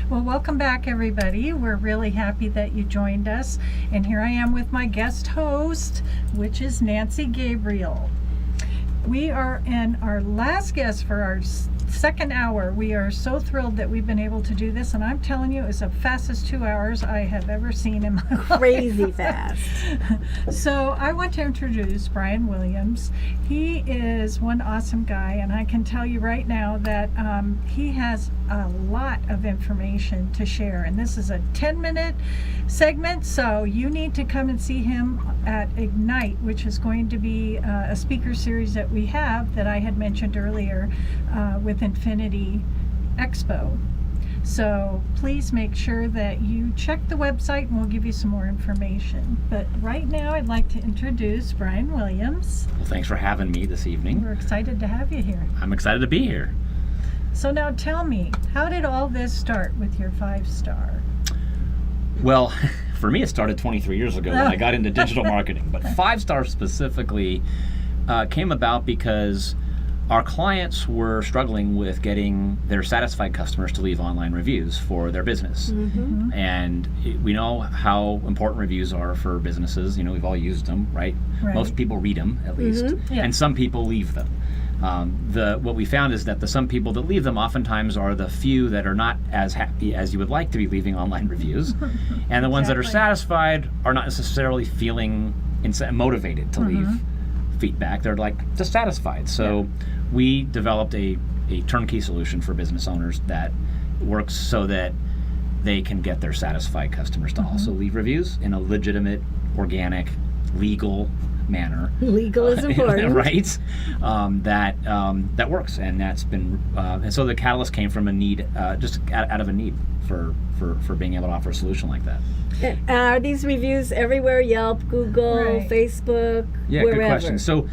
Well, welcome back, everybody. We're really happy that you joined us. And here I am with my guest host, which is Nancy Gabriel. We are in our last guest for our second hour. We are so thrilled that we've been able to do this, and I'm telling you, it's the fastest 2 hours I have ever seen in my life. Crazy fast. So I want to introduce Brian Williams. He is one awesome guy, and I can tell you right now that he has a lot of information to share, and this is a 10-minute segment, so you need to come and see him at Ignite, which is going to be a speaker series that we have that I had mentioned earlier with Infinity Expo. So please make sure that you check the website and we'll give you some more information. But right now I'd like to introduce Brian Williams. Well, thanks for having me this evening. We're excited to have you here. I'm excited to be here. So now tell me, how did all this start with your 5-star? Well, for me it started 23 years ago when I got into digital marketing, but 5-star specifically came about because our clients were struggling with getting their satisfied customers to leave online reviews for their business. Mm-hmm. And we know how important reviews are for businesses. You know, we've all used them, right? Most people read them, at least, Yeah. and some people leave them. What we found is that the some people that leave them oftentimes are the few that are not as happy as you would like to be leaving online reviews, and the ones that are satisfied are not necessarily feeling motivated to leave feedback. They're like dissatisfied. So we developed a turnkey solution for business owners that works so that they can get their satisfied customers to also leave reviews in a legitimate, organic, legal manner. Legal is important. Right? That works, and that's been and so the catalyst came from a need, just out of a need for being able to offer a solution like that. Are these reviews everywhere? Yelp, Google, Facebook, Yeah, wherever? good question. So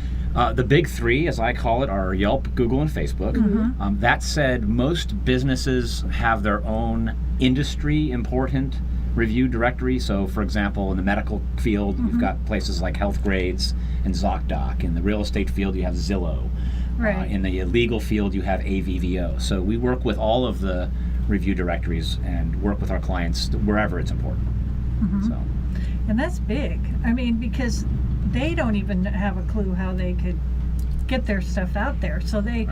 the big three, as I call it, are Yelp, Google, and Facebook. That said, most businesses have their own industry important review directory. So, for example, in the medical field, you've got places like Healthgrades and ZocDoc. In the real estate field, you have Zillow. Right. In the legal field, you have AVVO. So we work with all of the review directories and work with our clients wherever it's important. So. And that's big. I mean, because they don't even have a clue how they could get their stuff out there. So they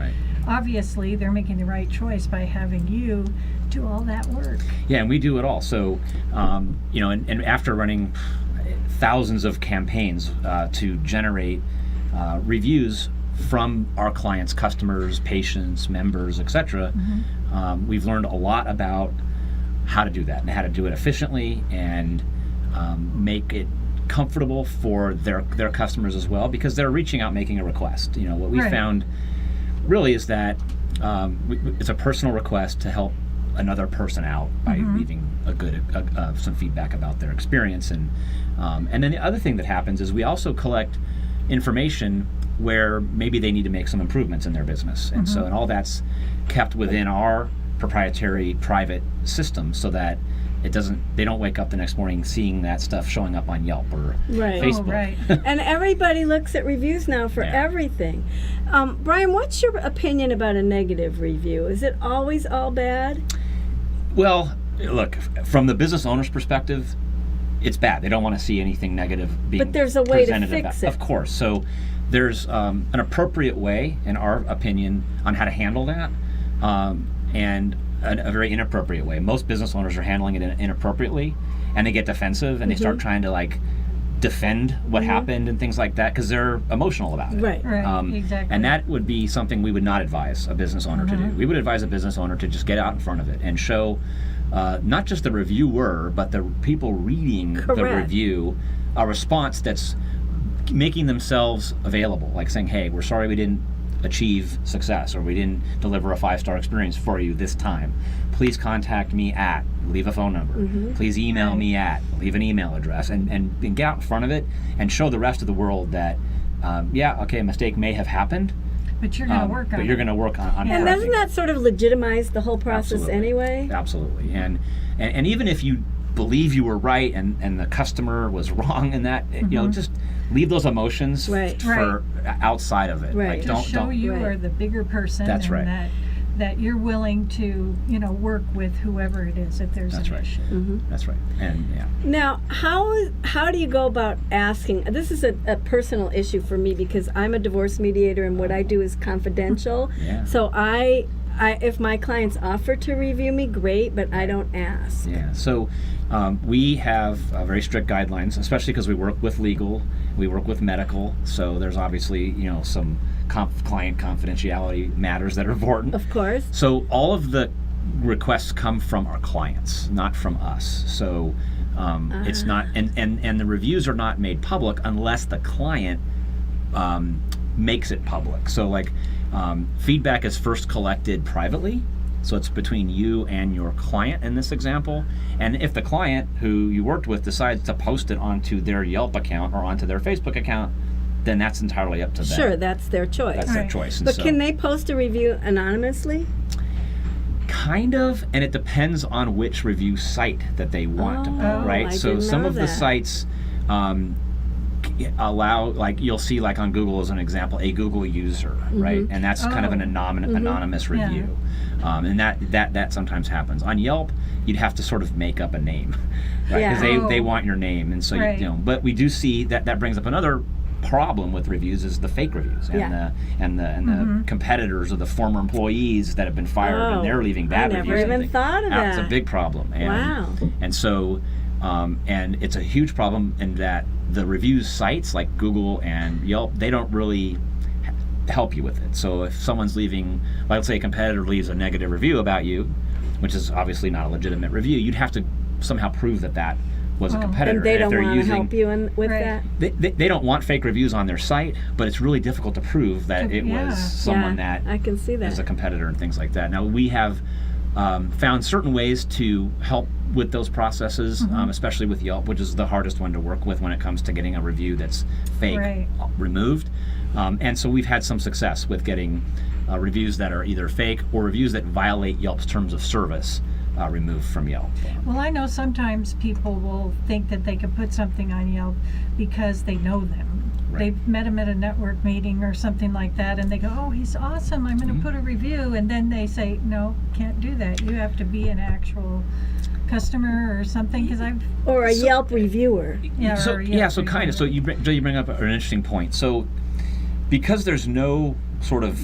obviously they're making the right choice by having you do all that work. Yeah, and we do it all. So, you know, and after running thousands of campaigns to generate reviews from our clients, customers, patients, members, etc., we've learned a lot about how to do that and how to do it efficiently and make it comfortable for their customers as well, because they're reaching out making a request. You know, what we found really is that it's a personal request to help another person out by leaving a good some feedback about their experience, and then the other thing that happens is we also collect information where maybe they need to make some improvements in their business, and so and all that's kept within our proprietary private system so that they don't wake up the next morning seeing that stuff showing up on Yelp or Facebook. And everybody looks at reviews now for everything. Brian, what's your opinion about a negative review? Is it always all bad? Well, look, from the business owner's perspective, it's bad. They don't want to see anything negative being presented. But there's a way to fix it. Of course. So there's an appropriate way, in our opinion, on how to handle that, and a very inappropriate way. Most business owners are handling it inappropriately, and they get defensive and they start trying to like defend what happened and things like that because they're emotional about it. Exactly. And that would be something we would not advise a business owner to do. We would advise a business owner to just get out in front of it and show not just the reviewer, but the people reading the review a response that's making themselves available, like saying, hey, we're sorry we didn't achieve success, or we didn't deliver a 5-star experience for you this time. Please contact me at, leave a phone number. Please email me at, leave an email address, and get out in front of it and show the rest of the world that, a mistake may have happened, but you're going to work on it. But you're going to work on And doesn't that sort of legitimize the whole process anyway? Absolutely. And even if you believe you were right and the customer was wrong in that, you know, just leave those emotions for outside of it. Right. Like, don't you are the bigger person. That's and right. That that you're willing to, work with whoever it is if there's That's an right. issue. Mm-hmm. That's right. And yeah. Now, how do you go about asking? This is a personal issue for me because I'm a divorce mediator and what I do is confidential. Yeah. So I if my clients offer to review me, great, but I don't ask. Yeah, so we have very strict guidelines, especially because we work with legal, we work with medical, so there's obviously, some client confidentiality matters that are important. Of course. So all of the requests come from our clients, not from us. So it's not, and the reviews are not made public unless the client makes it public. So like feedback is first collected privately. So it's between you and your client in this example. And if the client who you worked with decides to post it onto their Yelp account or onto their Facebook account, then that's entirely up to them. Sure, that's their choice. That's their Right. choice. And But so, can they post a review anonymously? kind of, and it depends on which review site that they want to put, Oh, right? I So didn't some know of the that. sites allow, like you'll see, like on Google as an example, a Google user, right? And that's kind of an anonymous Yeah. review, and that sometimes happens. On Yelp, you'd have to sort of make up a name, right? Yeah. Because they Oh. want your name, and so Right. But we do see that brings up another problem with reviews is the fake reviews and Yeah. the competitors or the former employees that have been fired Oh, and they're leaving bad I reviews. never and even things. thought of That's that. a big problem. And, Wow. And so, and it's a huge problem in that the reviews sites like Google and Yelp, they don't really help you with it. So if someone's leaving, like, let's say a competitor leaves a negative review about you, which is obviously not a legitimate review, you'd have to somehow prove that that was a competitor. And they if don't they're want to using, help you with Right. that? they don't want fake reviews on their site, but it's really difficult to prove that it Yeah. was someone yeah, that I can see that. is a competitor and things like that. Now we have found certain ways to help with those processes, especially with Yelp, which is the hardest one to work with when it comes to getting a review that's fake Right. removed. And so we've had some success with getting reviews that are either fake or reviews that violate Yelp's terms of service removed from Yelp. Well, I know sometimes people will think that they can put something on Yelp because they know them. Right. They've met him at a network meeting or something like that, and they go, "Oh, he's awesome. I'm going to put a review." And then they say, "No, can't do that. You have to be an actual customer or something." Because I've Or a Yelp reviewer. yeah, So or yeah, Yelp so kind of. So reviewer. you bring up an interesting point. So because there's no sort of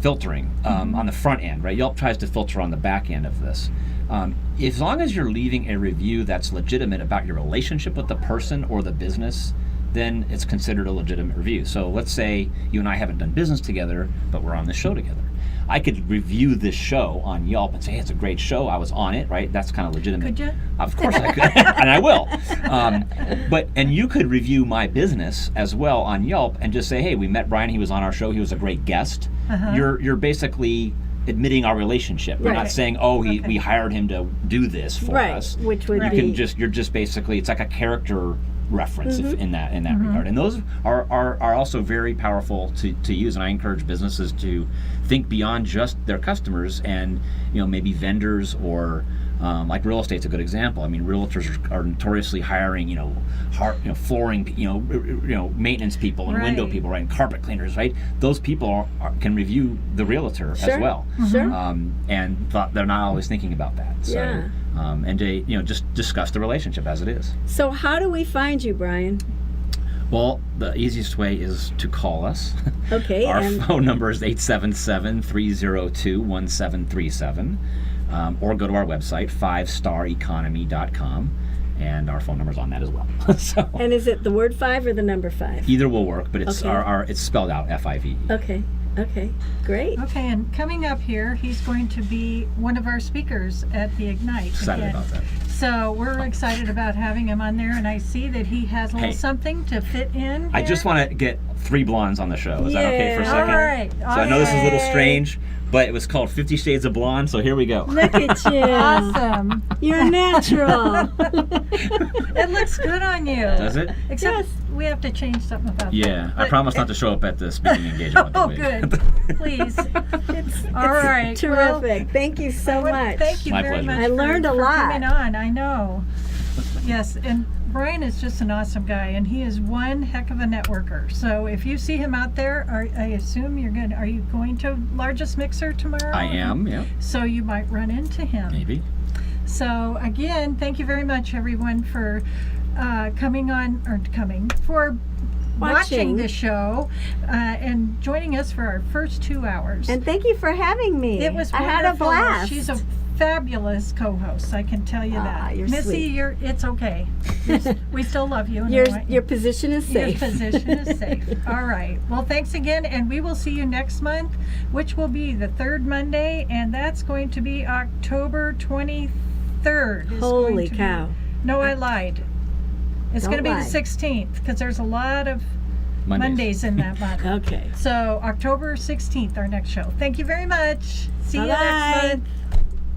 filtering on the front end, right? Yelp tries to filter on the back end of this. As long as you're leaving a review that's legitimate about your relationship with the person or the business, then it's considered a legitimate review. So let's say you and I haven't done business together, but we're on this show together. I could review this show on Yelp and say, hey, it's a great show. I was on it, right? That's kind of legitimate. Could you? Of course I could, and I will. And you could review my business as well on Yelp and just say, hey, we met Brian. He was on our show. He was a great guest. You're basically admitting our relationship. You're not Right. saying, oh, we hired him to do this for Right, us. which would You be... can you're just basically, it's like a character reference in that regard, and those are also very powerful to use. And I encourage businesses to think beyond just their customers and maybe vendors or like real estate's a good example. I mean, realtors are notoriously hiring flooring maintenance people and window Right. people, right, and carpet cleaners, right. Those people can review the realtor Sure. as well, Sure. and they're not always thinking about that. So, Yeah. and to just discuss the relationship as it is. So how do we find you, Brian? Well, the easiest way is to call us. Okay, Our and phone number is 877-302-1737, or go to our website, 5stareconomy.com, and our phone number's on that as well. So and is it the word 5 or the number 5? either will work, but it's Okay. it's spelled out FIVE. Okay, great. Okay, and coming up here, he's going to be one of our speakers at the Ignite. Excited again. about that. So we're excited about having him on there, and I see that he has a little Hey. something to fit in. I just here. want to get 3 blondes on the show. Is that okay for a Yeah. second? All right. So I know this is a little Yay. strange, but it was called 50 Shades of Blonde, so here we go. Look at you. Awesome. You're natural. It looks good on you. Does it? Except Yes. we have to change something about Yeah, that. I promise not to show up at the speaking engagement. Oh, with the good. week. Please. It's All right. well, terrific. Thank you so well, much. Thank you My very pleasure. much. I learned a for lot. coming on. I know. Yes, and Brian is just an awesome guy, and he is one heck of a networker. So if you see him out there, I assume are you going to Largest Mixer tomorrow? I am, yeah, So you might run into him. maybe. So again, thank you very much, everyone, for for watching the show and joining us for our first 2 hours. And thank you for having me. It was I wonderful. had a blast. She's a fabulous co-host, I can tell you that. You're Missy, sweet. it's okay. We still love you. And I Your want you. your position is safe. Your position is safe. All right. Well, thanks again, and we will see you next month, which will be the third Monday, and that's going to be October 23rd. is going Holy to be- cow. No, I lied. It's Don't going to be lie. the 16th, because there's a lot of Mondays in that month. Okay. So October 16th, our next show. Thank you very much. See you Bye-bye. next month.